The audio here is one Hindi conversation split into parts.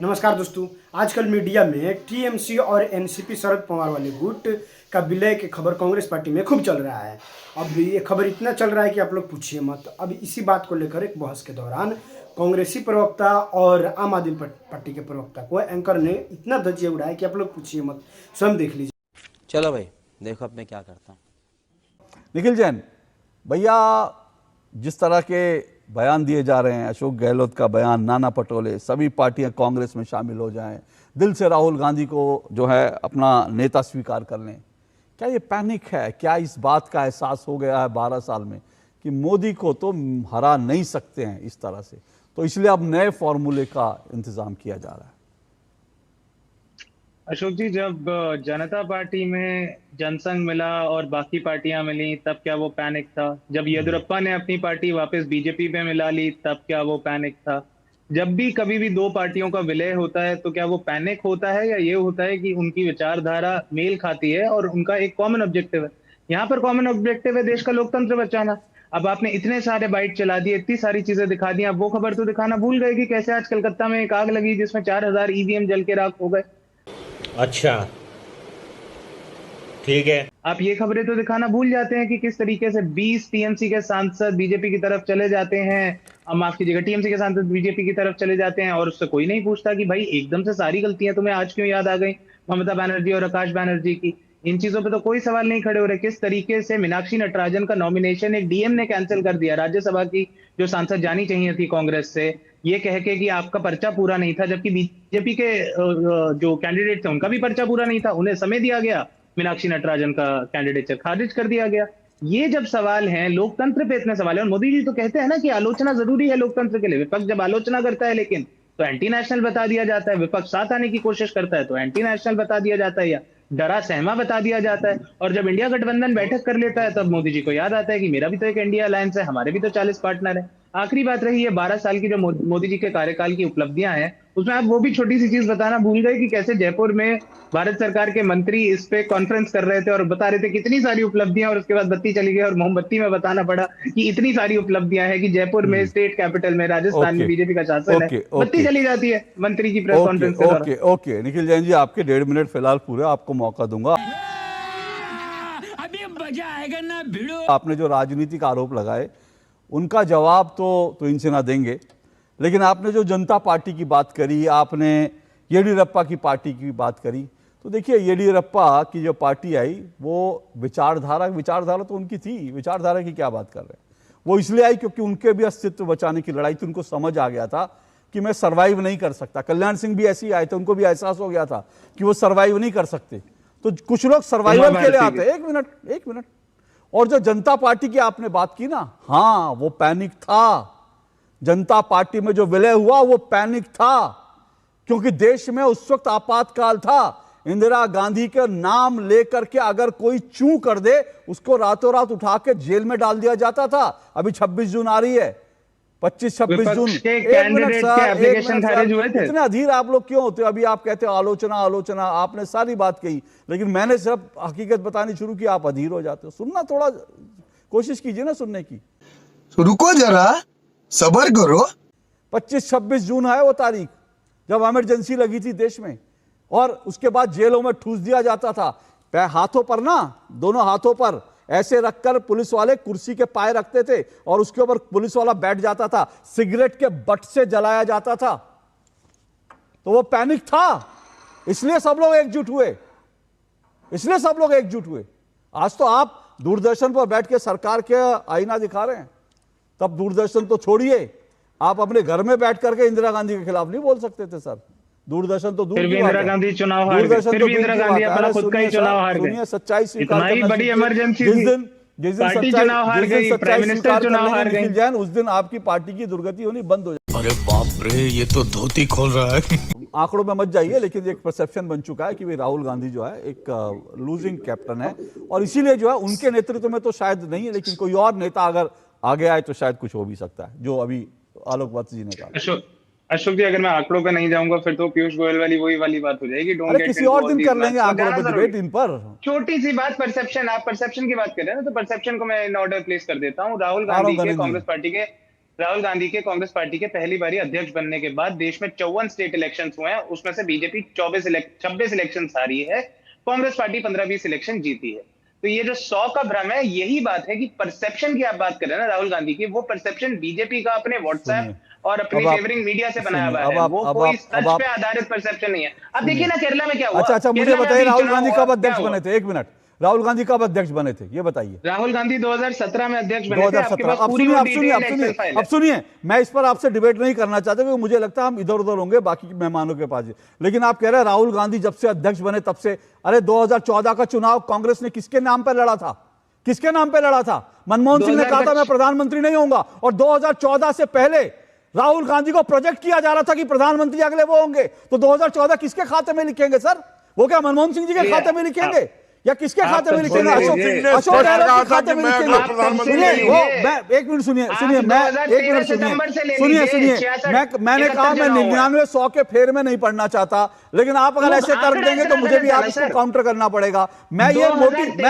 नमस्कार दोस्तों। आजकल मीडिया में टीएमसी और एनसीपी शरद पवार वाले गुट का विलय की खबर कांग्रेस पार्टी में खूब चल रहा है। अब ये खबर इतना चल रहा है कि आप लोग पूछिए मत। अब इसी बात को लेकर एक बहस के दौरान कांग्रेसी प्रवक्ता और आम आदमी पार्टी के प्रवक्ता को एंकर ने इतना धज्जियां उड़ाया कि आप लोग पूछिए मत, स्वयं देख लीजिए। चलो भाई देखो अब मैं क्या करता हूँ। निखिल जैन भैया, जिस तरह के बयान दिए जा रहे हैं, अशोक गहलोत का बयान, नाना पटोले, सभी पार्टियां कांग्रेस में शामिल हो जाएं, दिल से राहुल गांधी को जो है अपना नेता स्वीकार कर लें, क्या ये पैनिक है? क्या इस बात का एहसास हो गया है 12 साल में कि मोदी को तो हरा नहीं सकते हैं इस तरह से, तो इसलिए अब नए फॉर्मूले का इंतजाम किया जा रहा है? अशोक जी, जब जनता पार्टी में जनसंघ मिला और बाकी पार्टियां मिली तब क्या वो पैनिक था? जब येदियुरप्पा ने अपनी पार्टी वापस बीजेपी में मिला ली तब क्या वो पैनिक था? जब भी कभी भी दो पार्टियों का विलय होता है तो क्या वो पैनिक होता है या ये होता है कि उनकी विचारधारा मेल खाती है और उनका एक कॉमन ऑब्जेक्टिव है? यहाँ पर कॉमन ऑब्जेक्टिव है देश का लोकतंत्र बचाना। अब आपने इतने सारे बाइट चला दिए, इतनी सारी चीजें दिखा दी, अब वो खबर तो दिखाना भूल गए कि कैसे आज कलकत्ता में एक आग लगी जिसमें 4000 ईवीएम जल के राख हो गए। अच्छा, ठीक है। आप ये खबरें तो दिखाना भूल जाते हैं कि किस तरीके से 20 टीएमसी के सांसद बीजेपी की तरफ चले जाते हैं, माफ कीजिएगा, टीएमसी के सांसद बीजेपी की तरफ चले जाते हैं और उससे कोई नहीं पूछता कि भाई एकदम से सारी गलतियां तुम्हें आज क्यों याद आ गई ममता बनर्जी और आकाश बनर्जी की। इन चीजों पे तो कोई सवाल नहीं खड़े हो रहे। किस तरीके से मीनाक्षी नटराजन का नॉमिनेशन एक डीएम ने कैंसिल कर दिया, राज्यसभा की जो सांसद जानी चाहिए थी कांग्रेस से, ये कह के कि आपका पर्चा पूरा नहीं था, जबकि बीजेपी के जो कैंडिडेट थे उनका भी पर्चा पूरा नहीं था, उन्हें समय दिया गया, मीनाक्षी नटराजन का कैंडिडेचर खारिज कर दिया गया। ये जब सवाल हैं, लोकतंत्र पे इतने सवाल है, और मोदी जी तो कहते हैं ना कि आलोचना जरूरी है लोकतंत्र के लिए। विपक्ष जब आलोचना करता है लेकिन तो एंटी नेशनल बता दिया जाता है, विपक्ष साथ आने की कोशिश करता है तो एंटी नेशनल बता दिया जाता है या डरा सहमा बता दिया जाता है। और जब इंडिया गठबंधन बैठक कर लेता है तब मोदी जी को याद आता है कि मेरा भी तो एक इंडिया अलायंस है, हमारे भी तो 40 पार्टनर है। आखिरी बात रही है 12 साल की जो मोदी जी के कार्यकाल की उपलब्धियां हैं, उसमें आप वो भी छोटी सी चीज बताना भूल गए कि कैसे जयपुर में भारत सरकार के मंत्री इस पे कॉन्फ्रेंस कर रहे थे और बता रहे थे कितनी सारी उपलब्धियां, और उसके बाद बत्ती चली गई और मोमबत्ती में बताना पड़ा कि इतनी सारी उपलब्धियां हैं कि जयपुर में, स्टेट कैपिटल में, राजस्थान में बीजेपी का शासन है, बत्ती चली जाती है मंत्री की प्रेस कॉन्फ्रेंस के दौरान। ओके निखिल जैन जी, आपके 1.5 मिनट फिलहाल पूरे आपको मौका दूंगा। अभी मजा आएगा ना भिड़ो। आपने जो राजनीतिक आरोप लगाए उनका जवाब तो इनसे ना देंगे, लेकिन आपने जो जनता पार्टी की बात करी, आपने येडियुरप्पा की पार्टी की बात करी, तो देखिए येडियुरप्पा की जो पार्टी आई वो विचारधारा तो उनकी थी, विचारधारा की क्या बात कर रहे हैं? वो इसलिए आई क्योंकि उनके भी अस्तित्व बचाने की लड़ाई थी। उनको समझ आ गया था कि मैं सर्वाइव नहीं कर सकता। कल्याण सिंह भी ऐसे ही आए थे, उनको भी एहसास हो गया था कि वो सर्वाइव नहीं कर सकते। तो कुछ लोग सर्वाइवल के लिए आते हैं। एक मिनट। और जो जनता पार्टी की आपने बात की ना, हाँ वो पैनिक था। जनता पार्टी में जो विलय हुआ वो पैनिक था, क्योंकि देश में उस वक्त आपातकाल था। इंदिरा गांधी के नाम लेकर के अगर कोई चूं कर दे उसको रातों रात उठा के जेल में डाल दिया जाता था। अभी 26 जून आ रही है, 25-26 जून। इतने अधीर आप लोग क्यों होते हो? अभी आप कहते हो आलोचना, आपने सारी बात कही, लेकिन मैंने सिर्फ हकीकत बतानी शुरू की, आप अधीर हो जाते हो। सुनना, थोड़ा कोशिश कीजिए ना सुनने की। रुको जरा, सब्र करो। 25-26 जून है वो तारीख जब इमरजेंसी लगी थी देश में, और उसके बाद जेलों में ठूस दिया जाता था। हाथों पर ना, दोनों हाथों पर ऐसे रखकर पुलिस वाले कुर्सी के पाए रखते थे और उसके ऊपर पुलिस वाला बैठ जाता था, सिगरेट के बट से जलाया जाता था। तो वो पैनिक था, इसलिए सब लोग एकजुट हुए। आज तो आप दूरदर्शन पर बैठ के सरकार के आईना दिखा रहे हैं, तब दूरदर्शन तो छोड़िए, आप अपने घर में बैठ करके इंदिरा गांधी के खिलाफ नहीं बोल सकते थे सर। दूरदर्शन तो दूर की बात है। इंदिरा गांधी चुनाव हार गई, फिर भी इंदिरा गांधी अपना खुद का ही चुनाव हार गई। सुनिए, सच्चाई स्वीकार करना, बड़ी इमरजेंसी थी, जिस दिन पार्टी चुनाव हार गई, प्राइम मिनिस्टर चुनाव हार गई, जैन, उस दिन आपकी पार्टी की दुर्गति होनी बंद हो जाए। अरे बाप रे, ये तो धोती खोल रहा है। आंकड़ों में मत जाइए, लेकिन एक परसेप्शन बन चुका है कि भाई राहुल गांधी जो है एक लूजिंग कैप्टन है, और इसीलिए जो है उनके नेतृत्व में तो शायद नहीं, लेकिन कोई और नेता अगर आगे आए तो शायद कुछ हो भी सकता है, जो अभी आलोक वर्मा जी ने कहा। अशोक जी, अगर मैं आंकड़ों पे नहीं जाऊंगा फिर तो पीयूष गोयल वही वाली बात हो जाएगी। अरे किसी और दिन कर लेंगे आंकड़ों पे डिबेट इन पर। छोटी सी बात, परसेप्शन, आप परसेप्शन की बात कर रहे हैं ना, तो परसेप्शन को मैं इन ऑर्डर प्लेस कर देता हूँ। राहुल गांधी के, कांग्रेस पार्टी के राहुल गांधी के कांग्रेस पार्टी के पहली बारी अध्यक्ष बनने के बाद देश में 54 स्टेट इलेक्शंस हुए हैं, उसमें से बीजेपी 26 इलेक्शन हारी है, कांग्रेस पार्टी 15-20 इलेक्शन जीती है। तो ये जो 100 का भ्रम है, यही बात है कि परसेप्शन की आप बात कर रहे हैं ना राहुल गांधी की, वो परसेप्शन बीजेपी का अपने व्हाट्सएप और अपनी फेवरिंग मीडिया से बनाया हुआ है, वो कोई सच पे आधारित परसेप्शन नहीं है। अब देखिए ना केरला में क्या हुआ। अच्छा, मुझे बताइए राहुल गांधी कब अध्यक्ष बने थे? 1 मिनट, राहुल गांधी कब अध्यक्ष बने थे ये बताइए। राहुल गांधी 2017 में अध्यक्ष बने थे। 2017। अब सुनिए, मैं इस पर आपसे डिबेट नहीं करना चाहता क्योंकि मुझे लगता है हम इधर उधर होंगे बाकी मेहमानों के पास। लेकिन आप कह रहे हैं राहुल गांधी जब से अध्यक्ष बने तब से, अरे 2014 का चुनाव कांग्रेस ने किसके नाम पर लड़ा था? किसके नाम पर लड़ा था? मनमोहन सिंह ने कहा था मैं प्रधानमंत्री नहीं होऊंगा, और 2014 से पहले राहुल गांधी को प्रोजेक्ट किया जा रहा था कि प्रधानमंत्री अगले वो होंगे। तो 2014 किसके खाते में लिखेंगे सर? वो क्या मनमोहन सिंह जी के खाते में लिखेंगे या किसके खाते में लिखेंगे? अशोक गहलोत के खाते में लिखेंगे? सुनिए, वो मैं एक मिनट सुनिए, मैं एक मिनट सुनिए, मैंने कहा मैं 99-100 के फेर में नहीं पढ़ना चाहता, लेकिन आप अगर ऐसे तर्क देंगे तो मुझे भी आप इसको काउंटर करना पड़ेगा। मैं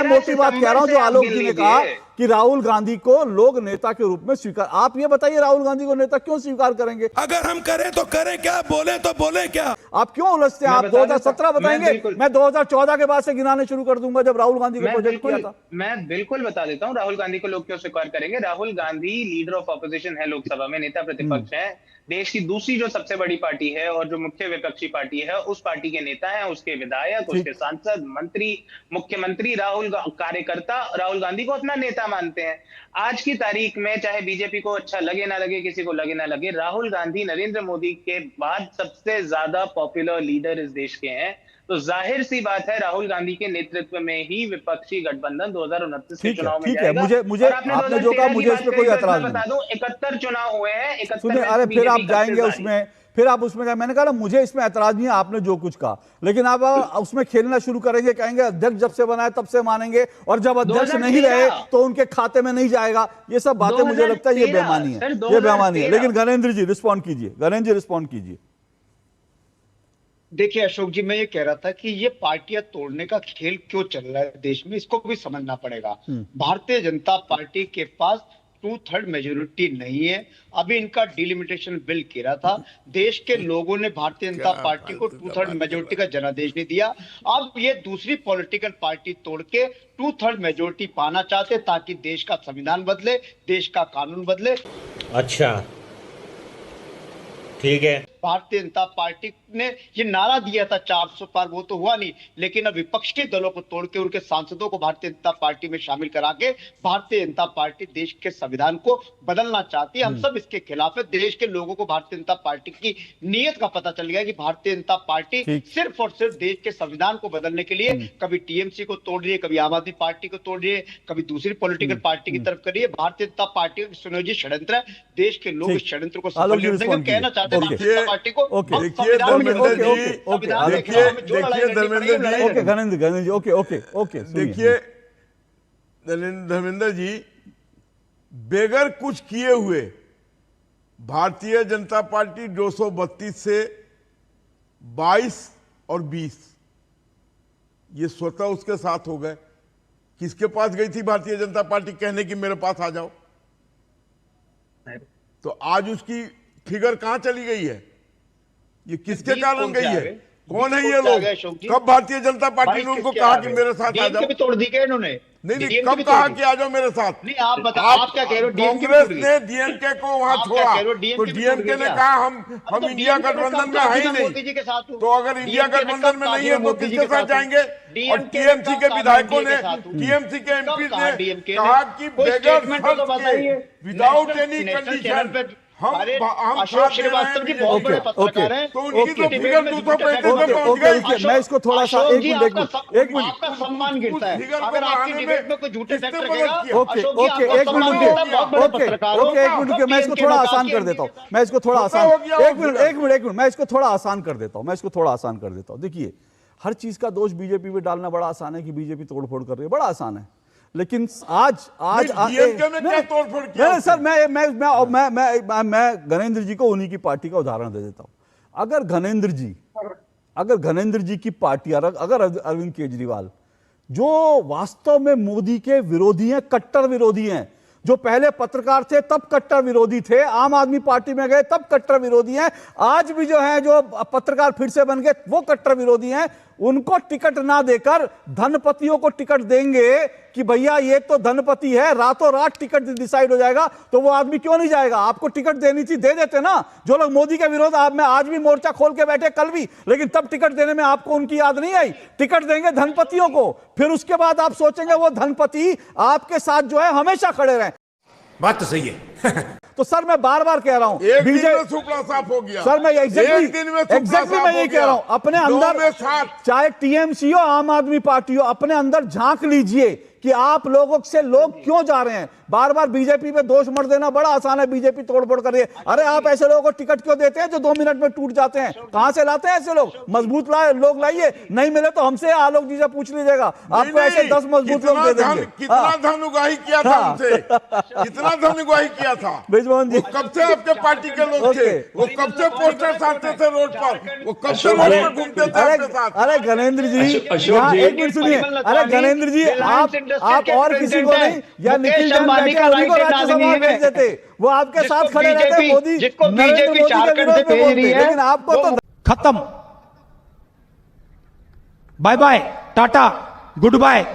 मोटी बात कह रहा हूं जो आलोक जी ने कहा कि राहुल गांधी को लोग नेता के रूप में स्वीकार। आप ये बताइए राहुल गांधी को नेता क्यों स्वीकार करेंगे? अगर हम करें तो करें क्या, बोले तो बोले क्या? आप क्यों उलझते हैं? आप 2017 बताएंगे, मैं 2014 के बाद से गिनाने शुरू कर दूंगा जब राहुल गांधी को प्रोजेक्ट किया था। मैं बिल्कुल बता देता हूं राहुल गांधी को लोग क्यों स्वीकार करेंगे। Rahul Gandhi leader of opposition है, लोकसभा में नेता प्रतिपक्ष है, देश की दूसरी जो सबसे बड़ी पार्टी है और जो मुख्य विपक्षी पार्टी है उस पार्टी के नेता हैं, उसके विधायक, उसके सांसद, मंत्री, मुख्यमंत्री, कार्यकर्ता राहुल गांधी को अपना नेता मानते हैं। आज की तारीख में चाहे बीजेपी को अच्छा लगे ना लगे, किसी को लगे ना लगे, राहुल गांधी नरेंद्र मोदी के बाद सबसे ज्यादा पॉपुलर लीडर इस देश के हैं। तो जाहिर सी बात है राहुल गांधी के नेतृत्व में ही विपक्षी गठबंधन 2029 के चुनाव में जाएगा। मुझे आपने जो कहा मुझे इस पे कोई एतराज नहीं। बता दूं 71 चुनाव हुए हैं, 71 अरे फिर आप जाएंगे उसमें, फिर आप उसमें, मैंने कहा ना मुझे इसमें एतराज नहीं है आपने जो कुछ कहा, लेकिन आप उसमें खेलना शुरू करेंगे, कहेंगे अध्यक्ष जब से बनाए तब से मानेंगे, और जब अध्यक्ष नहीं रहे तो उनके खाते में नहीं जाएगा। ये सब बातें मुझे लगता है ये बेईमानी है, ये बेईमानी है। लेकिन गणेंद्र जी रिस्पॉन्ड कीजिए, गणेंद्र जी रिस्पॉन्ड कीजिए। देखिए अशोक जी, मैं ये कह रहा था कि ये पार्टियां तोड़ने का खेल क्यों चल रहा है देश में, इसको भी समझना पड़ेगा। भारतीय जनता पार्टी के पास 2/3 मेजोरिटी नहीं है। अभी इनका डिलिमिटेशन बिल गिरा था, देश के लोगों ने भारतीय जनता पार्टी को 2/3 मेजोरिटी का जनादेश नहीं दिया। अब ये दूसरी पॉलिटिकल पार्टी तोड़ के 2/3 मेजोरिटी पाना चाहते ताकि देश का संविधान बदले, देश का कानून बदले। अच्छा ठीक है, भारतीय जनता पार्टी ने ये नारा दिया था 400 पार, वो तो हुआ नहीं, लेकिन अब विपक्ष के दलों को तोड़ के उनके सांसदों को भारतीय जनता पार्टी में शामिल करा के भारतीय जनता पार्टी देश के संविधान को बदलना चाहती है। हम सब इसके खिलाफ है। देश के लोगों को भारतीय जनता पार्टी की नीयत का पता चल गया कि भारतीय जनता पार्टी सिर्फ और सिर्फ देश के संविधान को बदलने के लिए कभी टीएमसी को तोड़ रही है, कभी आम आदमी पार्टी को तोड़ रही है, कभी दूसरी पॉलिटिकल पार्टी की तरफ कर रही है। भारतीय जनता पार्टी का सुनियोजित षड्यंत्र है। देश के लोग इस षड्यंत्र को सफल नहीं होने कहना चाहते हैं भारतीय जनता पार्टी को। धर्मेंद्र जी, बेगर कुछ किए हुए भारतीय जनता पार्टी 232 से 22 और 20 ये स्वतः उसके साथ हो गए। किसके पास गई थी भारतीय जनता पार्टी कहने की मेरे पास आ जाओ? तो आज उसकी फिगर कहां चली गई है? ये किसके कारण गई है? कौन है ये लोग? कब भारतीय जनता पार्टी ने उनको कहा कि मेरे साथ आ जाओ? तोड़ दी क्या इन्होंने? नहीं, कब कहा कि आ जाओ मेरे साथ? नहीं, आप बताओ, आप क्या कह रहे हो? कांग्रेस ने डीएमके को वहां छोड़ा, तो डीएमके ने कहा हम इंडिया गठबंधन में है ही नहीं। तो अगर इंडिया गठबंधन में नहीं है तो किसके साथ जाएंगे? और टीएमसी के विधायकों ने, टीएमसी के एमपी ने कहा कि बेगर विदाउट एनी कंडीशन हम अशोक श्रीवास्तव जी बहुत बड़े पत्रकार हैं। तो उनकी तो फिगर 235 मैं इसको थोड़ा सा एक मिनट आपका सम्मान गिरता है अगर आपकी डिबेट में कोई झूठे फैक्ट लगेगा। एक मिनट मैं इसको थोड़ा आसान कर देता हूँ, मैं इसको थोड़ा आसान, एक मिनट मैं इसको थोड़ा आसान कर देता हूँ। देखिए, हर चीज का दोष बीजेपी पे डालना बड़ा आसान है कि बीजेपी तोड़फोड़ कर रही है, बड़ा आसान है। लेकिन आज सर मैं गणेंद्र जी को उन्हीं की पार्टी का उदाहरण दे देता हूं। अगर गणेंद्र जी की पार्टी, अगर अरविंद केजरीवाल जो वास्तव में मोदी के विरोधी हैं, कट्टर विरोधी हैं, जो पहले पत्रकार थे तब कट्टर विरोधी थे, आम आदमी पार्टी में गए तब कट्टर विरोधी हैं, आज भी जो है जो पत्रकार फिर से बन गए वो कट्टर विरोधी हैं। उनको टिकट ना देकर धनपतियों को टिकट देंगे कि भैया ये तो धनपति है, रातों रात टिकट डिसाइड हो जाएगा, तो वो आदमी क्यों नहीं जाएगा? आपको टिकट देनी थी, दे देते ना। जो लोग मोदी के विरोध आप में आज भी मोर्चा खोल के बैठे, कल भी, लेकिन तब टिकट देने में आपको उनकी याद नहीं आई। टिकट देंगे धनपतियों को, फिर उसके बाद आप सोचेंगे वो धनपति आपके साथ जो है हमेशा खड़े रहें। बात तो सही है। तो सर मैं बार बार कह रहा हूं, एक दिन में सुपड़ा साफ हो गया सर मैं एग्जैक्टली मैं यही कह रहा हूं, अपने अंदर चाहे टीएमसी हो आम आदमी पार्टी हो, अपने अंदर झांक लीजिए कि आप लोगों से लोग क्यों जा रहे हैं। बार बार बीजेपी पे दोष मत देना, बड़ा आसान है, बीजेपी तोड़फोड़ कर रही है। अरे आप ऐसे लोगों को टिकट क्यों देते हैं जो 2 मिनट में टूट जाते हैं? कहां से लाते हैं ऐसे लोग? मजबूत लोग लाइए, नहीं मिले तो हमसे आलोक जी से पूछ लीजिएगा, आपको ऐसे 10 मजबूत लोग दे देंगे। कितना धन उगाही किया था हमसे, कितना धन उगाही किया था ब्रिजमोहन जी, कब से आपके पार्टी के लोग थे, वो कब से पोस्टर साधते थे रोड पर, वो कब से रोड पर घूमते थे आपके साथ। अरे गणेंद्र जी, यहाँ एक मिनट सुनिए। अरे गणेंद्र जी, आप और किसी को नहीं, या निखिल जैन बैठे उन्हीं को राज्यसभा भेज देते, वो आपके साथ खड़े रहते। मोदी नरेंद्र मोदी के विरोध में बोलते, लेकिन आपको तो खत्म। Bye bye, tata, good bye.